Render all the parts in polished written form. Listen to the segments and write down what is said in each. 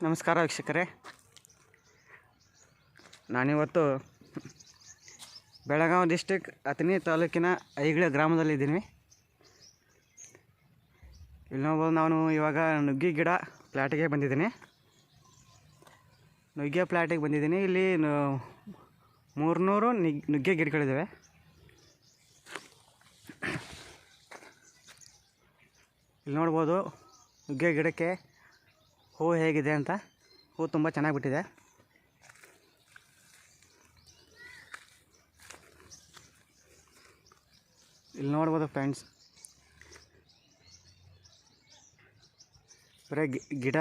ನಮಸ್ಕಾರ ವೀಕ್ಷಕರೇ, ನಾನಿವತ್ತು ಬೆಳಗಾವಿ ಡಿಸ್ಟಿಕ್ ಅಥಣಿ ತಾಲೂಕಿನ ಐಗಳೆ ಗ್ರಾಮದಲ್ಲಿದ್ದೀನಿ. ಇಲ್ಲಿ ನೋಡ್ಬೋದು, ನಾನು ಇವಾಗ ನುಗ್ಗೆ ಗಿಡ ಪ್ಲಾಟಿಗೆ ಬಂದಿದ್ದೀನಿ. ನುಗ್ಗೆ ಪ್ಲಾಟಿಗೆ ಬಂದಿದ್ದೀನಿ. ಇಲ್ಲಿ 300 ನುಗ್ಗೆ ಗಿಡಗಳಿದ್ದಾವೆ. ಇಲ್ಲಿ ನೋಡ್ಬೋದು ನುಗ್ಗೆ ಗಿಡಕ್ಕೆ ಹೂವು ಹೇಗಿದೆ ಅಂತ. ಹೂವು ತುಂಬ ಚೆನ್ನಾಗಿ ಬಿಟ್ಟಿದೆ. ಇಲ್ಲಿ ನೋಡ್ಬೋದು ಫ್ರೆಂಡ್ಸ್, ಬರೀ ಗಿಡ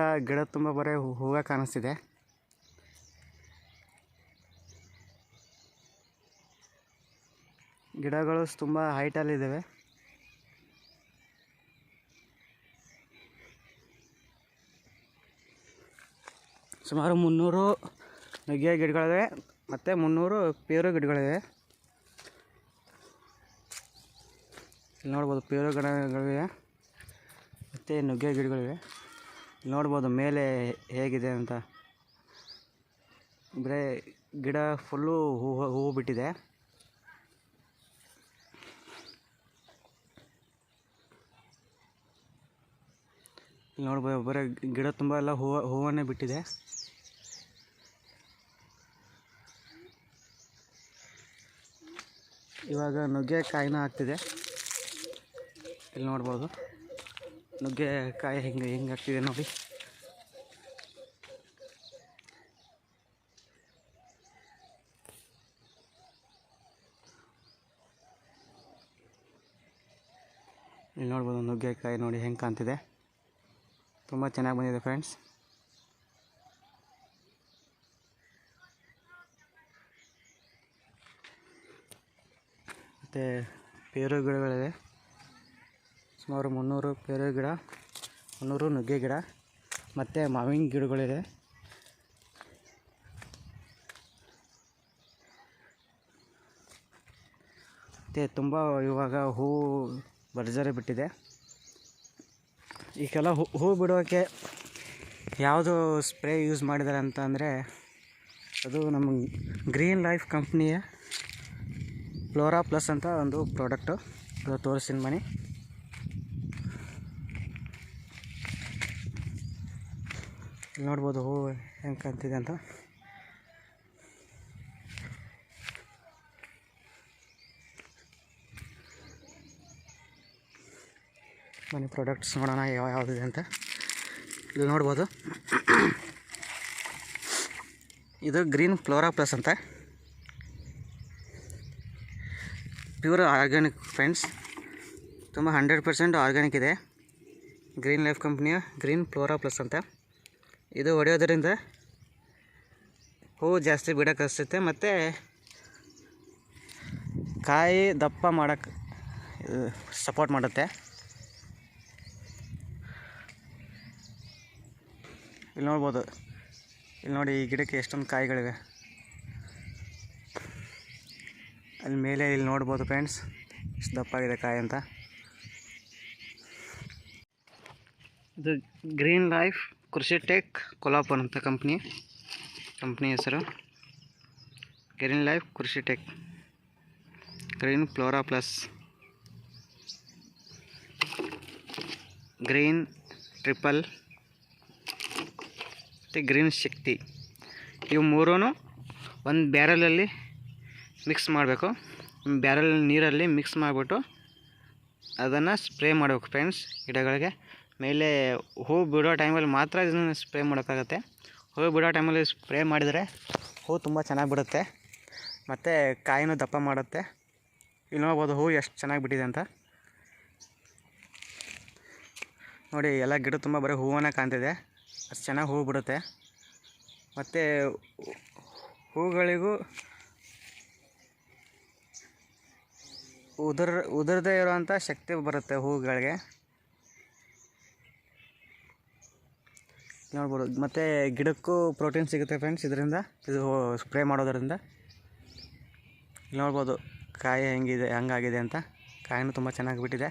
ತುಂಬ ಬರೀ ಹೂವು ಕಾಣಿಸ್ತಿದೆ. ಗಿಡಗಳು ತುಂಬ ಹೈಟಲ್ಲಿದ್ದಾವೆ. ಸುಮಾರು 300 ನುಗ್ಗೆ ಗಿಡಗಳಿವೆ ಮತ್ತು 300 ಪೇರು ಗಿಡಗಳಿವೆ. ಇಲ್ಲಿ ನೋಡ್ಬೋದು ಪೇರು ಗಿಡಗಳಿವೆ ಮತ್ತು ನುಗ್ಗೆ ಗಿಡಗಳಿವೆ. ಇಲ್ಲಿ ನೋಡ್ಬೋದು ಮೇಲೆ ಹೇಗಿದೆ ಅಂತ. ಬರೀ ಗಿಡ ಫುಲ್ಲು ಹೂವು ಬಿಟ್ಟಿದೆ. ಇಲ್ಲಿ ನೋಡ್ಬೋದು ಬರೀ ಗಿಡ ತುಂಬ ಎಲ್ಲ ಹೂವನ್ನೇ ಬಿಟ್ಟಿದೆ. ಇವಾಗ ನುಗ್ಗೆ ಕಾಯಿನ ಆಗ್ತಿದೆ. ಇಲ್ಲಿ ನೋಡ್ಬೋದು ನುಗ್ಗೆ ಕಾಯಿ ಹೆಂಗೆ ಆಗ್ತಿದೆ ನೋಡಿ. ಇಲ್ಲಿ ನೋಡ್ಬೋದು ನುಗ್ಗೆಕಾಯಿ ನೋಡಿ ಹೆಂಗೆ ಕಾಣ್ತಿದೆ. ತುಂಬ ಚೆನ್ನಾಗಿ ಬಂದಿದೆ ಫ್ರೆಂಡ್ಸ್. ಮತ್ತು ಪೇರು ಗಿಡಗಳಿವೆ. ಸುಮಾರು 300 ಪೇರು ಗಿಡ, 300 ನುಗ್ಗೆ ಗಿಡ ಮತ್ತು ಮಾವಿನ ಗಿಡಗಳಿದೆ. ಮತ್ತು ತುಂಬ ಇವಾಗ ಹೂವು ಭರ್ಜರಿ ಬಿಟ್ಟಿದೆ. ಈಗೆಲ್ಲ ಹೂ ಬಿಡೋಕ್ಕೆ ಯಾವುದು ಸ್ಪ್ರೇ ಯೂಸ್ ಮಾಡಿದ್ದಾರೆ ಅಂತ ಅಂದರೆ, ಅದು ನಮ್ಮ ಗ್ರೀನ್ ಲೈಫ್ ಕಂಪ್ನಿಯ ಫ್ಲೋರಾ ಪ್ಲಸ್ ಅಂತ ಒಂದು ಪ್ರಾಡಕ್ಟು. ಅದು ತೋರಿಸ್ತೀನಿ ಬನ್ನಿ. ನೋಡ್ಬೋದು ಹೂವು ಹೆಂಗೆ ಕಾಣ್ತಿದೆ ಅಂತ. ಬನ್ನಿ ಪ್ರಾಡಕ್ಟ್ಸ್ ನೋಡೋಣ ಯಾವುದಿದೆ ಅಂತ. ಇಲ್ಲಿ ನೋಡ್ಬೋದು, ಇದು ಗ್ರೀನ್ ಫ್ಲೋರಾ ಪ್ಲಸ್ ಅಂತ, ಪ್ಯೂರ್ ಆರ್ಗ್ಯಾನಿಕ್ ಫ್ರೆಂಡ್ಸ್. ತುಂಬ 100% ಆರ್ಗ್ಯಾನಿಕ್ ಇದೆ. ಗ್ರೀನ್ ಲೈಫ್ ಕಂಪ್ನಿಯ ಗ್ರೀನ್ ಫ್ಲೋರಾ ಪ್ಲಸ್ ಅಂತ. ಇದು ಹೊಡೆಯೋದ್ರಿಂದ ಹೂವು ಜಾಸ್ತಿ ಬಿಡೋಕೆ ಹಚ್ಚುತ್ತೆ ಮತ್ತು ಕಾಯಿ ದಪ್ಪ ಮಾಡೋಕ್ಕೆ ಸಪೋರ್ಟ್ ಮಾಡುತ್ತೆ. ಇಲ್ಲಿ ನೋಡ್ಬೋದು, ಇಲ್ಲಿ ನೋಡಿ ಈ ಗಿಡಕ್ಕೆ ಎಷ್ಟೊಂದು ಕಾಯಿಗಳಿವೆ. ಅಲ್ಲಿ ಮೇಲೆ ಇಲ್ಲಿ ನೋಡ್ಬೋದು ಫ್ರೆಂಡ್ಸ್ ಎಷ್ಟು ದಪ್ಪಾಗಿದೆ ಕಾಯಿ ಅಂತ. ಇದು ಗ್ರೀನ್ ಲೈಫ್ ಕೃಷಿ ಟೆಕ್ ಕೊಲ್ಹಾಪುರ ಅಂತ ಕಂಪ್ನಿ ಹೆಸರು. ಗ್ರೀನ್ ಲೈಫ್ ಕೃಷಿ tech green flora plus, green triple ಮತ್ತು ಗ್ರೀನ್ ಶಕ್ತಿ. ಇವು ಮೂರೂ ಒಂದು ಬ್ಯಾರಲಲ್ಲಿ ಮಿಕ್ಸ್ ಮಾಡಬೇಕು. ಬ್ಯಾರಲ್ ನೀರಲ್ಲಿ ಮಿಕ್ಸ್ ಮಾಡಿಬಿಟ್ಟು ಅದನ್ನು ಸ್ಪ್ರೇ ಮಾಡಬೇಕು ಫ್ರೆಂಡ್ಸ್ ಗಿಡಗಳಿಗೆ. ಮೇಲೆ ಹೂ ಬಿಡೋ ಟೈಮಲ್ಲಿ ಮಾತ್ರ ಇದನ್ನು ಸ್ಪ್ರೇ ಮಾಡೋಕ್ಕಾಗತ್ತೆ. ಹೂ ಬಿಡೋ ಟೈಮಲ್ಲಿ ಸ್ಪ್ರೇ ಮಾಡಿದರೆ ಹೂ ತುಂಬ ಚೆನ್ನಾಗಿ ಬಿಡುತ್ತೆ ಮತ್ತು ಕಾಯಿನೂ ದಪ್ಪ ಮಾಡುತ್ತೆ. ಇಲ್ಲಿ ನೋಡ್ಬೋದು ಹೂ ಎಷ್ಟು ಚೆನ್ನಾಗಿ ಬಿಟ್ಟಿದೆ ಅಂತ ನೋಡಿ. ಎಲ್ಲ ಗಿಡ ತುಂಬ ಬರೀ ಹೂವನ್ನ ಕಾಣ್ತಿದೆ. ಅಷ್ಟು ಚೆನ್ನಾಗಿ ಹೂ ಬಿಡುತ್ತೆ ಮತ್ತು ಹೂಗಳಿಗೂ ಉದುರದೇ ಇರೋವಂಥ ಶಕ್ತಿ ಬರುತ್ತೆ ಹೂಗಳಿಗೆ. ನೋಡ್ಬೋದು ಮತ್ತು ಗಿಡಕ್ಕೂ ಪ್ರೋಟೀನ್ ಸಿಗುತ್ತೆ ಫ್ರೆಂಡ್ಸ್ ಇದರಿಂದ, ಇದು ಸ್ಪ್ರೇ ಮಾಡೋದರಿಂದ. ಇಲ್ಲಿ ನೋಡ್ಬೋದು ಕಾಯಿ ಹೆಂಗಾಗಿದೆ ಅಂತ. ಕಾಯಿನೂ ತುಂಬ ಚೆನ್ನಾಗಿ ಬಿಟ್ಟಿದೆ.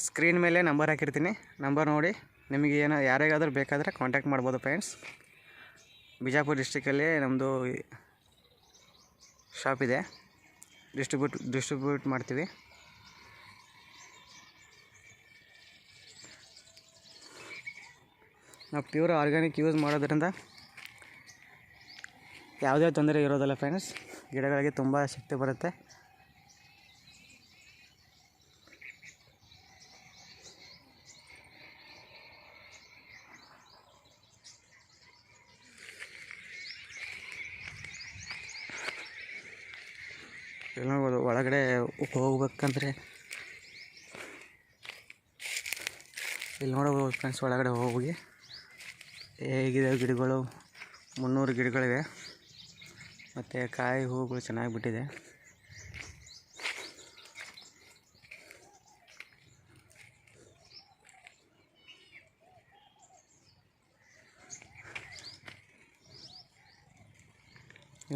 ಸ್ಕ್ರೀನ್ ಮೇಲೆ ನಂಬರ್ ಹಾಕಿರ್ತೀನಿ, ನಂಬರ್ ನೋಡಿ ನಿಮಗೆ ಏನೋ ಯಾರಿಗಾದ್ರೂ ಬೇಕಾದರೆ ಕಾಂಟ್ಯಾಕ್ಟ್ ಮಾಡ್ಬೋದು ಫ್ರೆಂಡ್ಸ್. ಬಿಜಾಪುರ ಡಿಸ್ಟಿಕಲ್ಲಿ ನಮ್ಮದು ಶಾಪ್ ಇದೆ, ಡಿಸ್ಟ್ರಿಬ್ಯೂಟ್ ಮಾಡ್ತೀವಿ. ನಾವು ಪ್ಯೂರ್ ಆರ್ಗ್ಯಾನಿಕ್ ಯೂಸ್ ಮಾಡೋದ್ರಿಂದ ಯಾವುದೇ ತೊಂದರೆ ಇರೋದಿಲ್ಲ ಫ್ರೆಂಡ್ಸ್. ಗಿಡಗಳಿಗೆ ತುಂಬ ಶಕ್ತಿ ಬರುತ್ತೆ. ಇಲ್ಲಿ ನೋಡ್ಬೋದು, ಒಳಗಡೆ ಹೋಗ್ಬೇಕಂದ್ರೆ ಇಲ್ಲಿ ನೋಡ್ಬೋದು ಫ್ರೆಂಡ್ಸ್. ಒಳಗಡೆ ಹೋಗಿ ಹೇಗಿದೆ ಗಿಡಗಳು, 300 ಗಿಡಗಳಿವೆ ಮತ್ತು ಕಾಯಿ ಹೂಗಳು ಚೆನ್ನಾಗಿ ಬಿಟ್ಟಿದೆ.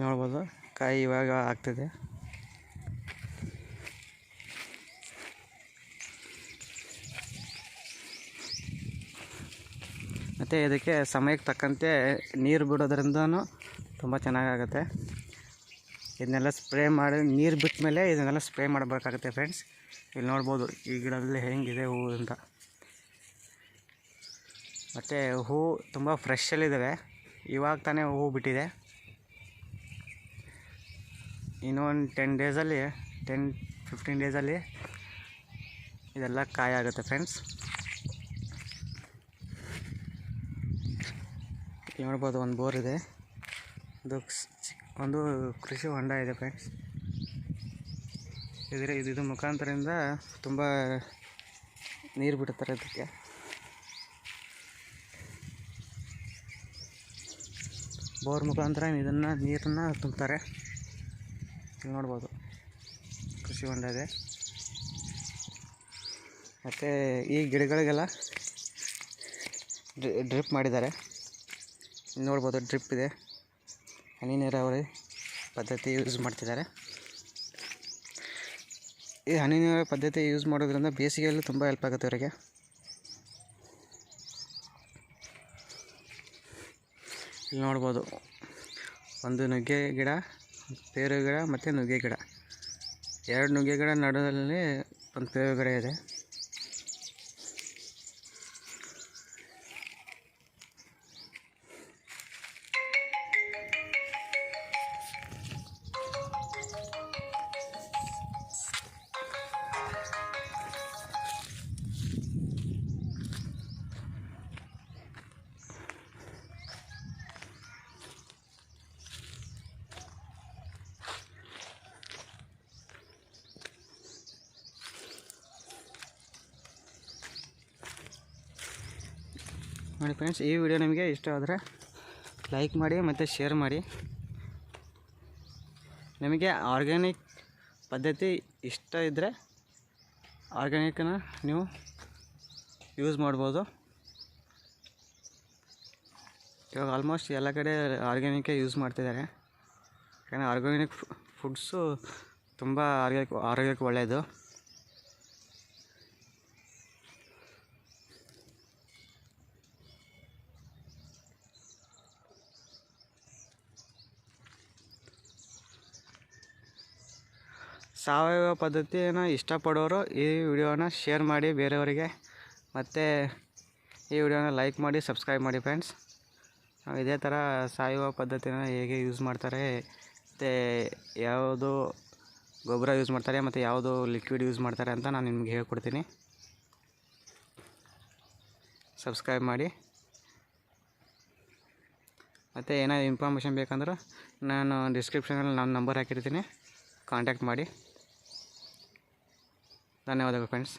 ನೋಡ್ಬೋದು ಕಾಯಿ ಇವಾಗ ಆಗ್ತಿದೆ. ಮತ್ತು ಇದಕ್ಕೆ ಸಮಯಕ್ಕೆ ತಕ್ಕಂತೆ ನೀರು ಬಿಡೋದ್ರಿಂದನೂ ತುಂಬ ಚೆನ್ನಾಗಾಗುತ್ತೆ. ಇದನ್ನೆಲ್ಲ ಸ್ಪ್ರೇ ಮಾಡಿ ನೀರು ಬಿಟ್ಟ ಮೇಲೆ ಇದನ್ನೆಲ್ಲ ಸ್ಪ್ರೇ ಮಾಡಬೇಕಾಗುತ್ತೆ ಫ್ರೆಂಡ್ಸ್. ಇಲ್ಲಿ ನೋಡ್ಬೋದು ಈ ಗಿಡದಲ್ಲಿ ಹೆಂಗಿದೆ ಹೂವು ಅಂತ. ಮತ್ತು ಹೂವು ತುಂಬ ಫ್ರೆಶಲ್ಲಿದ್ದಾವೆ, ಇವಾಗ ತಾನೇ ಹೂವು ಬಿಟ್ಟಿದೆ. ಇನ್ನೊಂದು 10-15 ಡೇಸಲ್ಲಿ ಇದೆಲ್ಲ ಕಾಯಿ ಆಗುತ್ತೆ ಫ್ರೆಂಡ್ಸ್. ನೋಡ್ಬೋದು ಒಂದು ಬೋರ್ ಇದೆ, ಒಂದು ಕೃಷಿ ಹೊಂಡ ಇದೆ ಫ್ರೆಂಡ್ಸ್. ಇದು ಮುಖಾಂತರದಿಂದ ತುಂಬ ನೀರು ಬಿಡುತ್ತಾರೆ ಅದಕ್ಕೆ. ಬೋರ್ ಮುಖಾಂತರ ನೀರನ್ನು ತುಂಬ್ತಾರೆ. ಇಲ್ಲಿ ನೋಡ್ಬೋದು ಕೃಷಿ ಹೊಂಡ ಇದೆ. ಮತ್ತು ಈ ಗಿಡಗಳಿಗೆಲ್ಲ ಡ್ರಿಪ್ ಮಾಡಿದ್ದಾರೆ. ನೋಡ್ಬೋದು ಡ್ರಿಪ್ ಇದೆ, ಹನಿ ನೀರಾವರಿ ಪದ್ಧತಿ ಯೂಸ್ ಮಾಡ್ತಿದ್ದಾರೆ. ಈ ಹನಿ ನೀರಾವರಿ ಪದ್ಧತಿ ಯೂಸ್ ಮಾಡೋದ್ರಿಂದ ಬೇಸಿಗೆಯಲ್ಲಿ ತುಂಬ ಹೆಲ್ಪ್ ಆಗುತ್ತೆ ಅವರಿಗೆ. ಇಲ್ಲಿ ನೋಡ್ಬೋದು ಒಂದು ನುಗ್ಗೆ ಗಿಡ, ಪೇರು ಗಿಡ ಮತ್ತು ನುಗ್ಗೆ ಗಿಡ, 2 ನುಗ್ಗೆ ಗಿಡ ನಡುವಲ್ಲಿ ಒಂದು ಪೇರು ಗಿಡ ಇದೆ. ನೋಡಿ ಫ್ರೆಂಡ್ಸ್, ಈ ವಿಡಿಯೋ ನಿಮಗೆ ಇಷ್ಟ ಆದರೆ ಲೈಕ್ ಮಾಡಿ ಮತ್ತು ಶೇರ್ ಮಾಡಿ. ನಿಮಗೆ ಆರ್ಗ್ಯಾನಿಕ್ ಪದ್ಧತಿ ಇಷ್ಟ ಇದ್ದರೆ ಆರ್ಗ್ಯಾನಿಕನ್ನು ನೀವು ಯೂಸ್ ಮಾಡ್ಬೋದು. ಇವಾಗ ಆಲ್ಮೋಸ್ಟ್ ಎಲ್ಲ ಕಡೆ ಆರ್ಗ್ಯಾನಿಕೇ ಯೂಸ್ ಮಾಡ್ತಿದ್ದಾರೆ. ಯಾಕಂದರೆ ಆರ್ಗ್ಯಾನಿಕ್ ಫುಡ್ಸು ತುಂಬ ಆರೋಗ್ಯಕ್ಕೆ ಒಳ್ಳೆಯದು. ಸಾವಯವ ಪದ್ಧತಿಯನ್ನು ಇಷ್ಟಪಡೋರು ಈ ವಿಡಿಯೋನ ಶೇರ್ ಮಾಡಿ ಬೇರೆಯವರಿಗೆ, ಮತ್ತು ಈ ವಿಡಿಯೋನ ಲೈಕ್ ಮಾಡಿ ಸಬ್ಸ್ಕ್ರೈಬ್ ಮಾಡಿ ಫ್ರೆಂಡ್ಸ್. ಇದೇ ಥರ ಸಾವಯವ ಪದ್ಧತಿನ ಹೇಗೆ ಯೂಸ್ ಮಾಡ್ತಾರೆ, ಮತ್ತು ಯಾವುದು ಗೊಬ್ಬರ ಯೂಸ್ ಮಾಡ್ತಾರೆ ಮತ್ತು ಯಾವುದು ಲಿಕ್ವಿಡ್ ಯೂಸ್ ಮಾಡ್ತಾರೆ ಅಂತ ನಾನು ನಿಮ್ಗೆ ಹೇಳ್ಕೊಡ್ತೀನಿ. ಸಬ್ಸ್ಕ್ರೈಬ್ ಮಾಡಿ. ಮತ್ತು ಏನಾದ್ರು ಇನ್ಫಾರ್ಮೇಷನ್ ಬೇಕಂದ್ರೆ ನಾನು ಡಿಸ್ಕ್ರಿಪ್ಷನಲ್ಲಿ ನನ್ನ ನಂಬರ್ ಹಾಕಿರ್ತೀನಿ, ಕಾಂಟ್ಯಾಕ್ಟ್ ಮಾಡಿ. ಧನ್ಯವಾದಗಳು ಫ್ರೆಂಡ್ಸ್.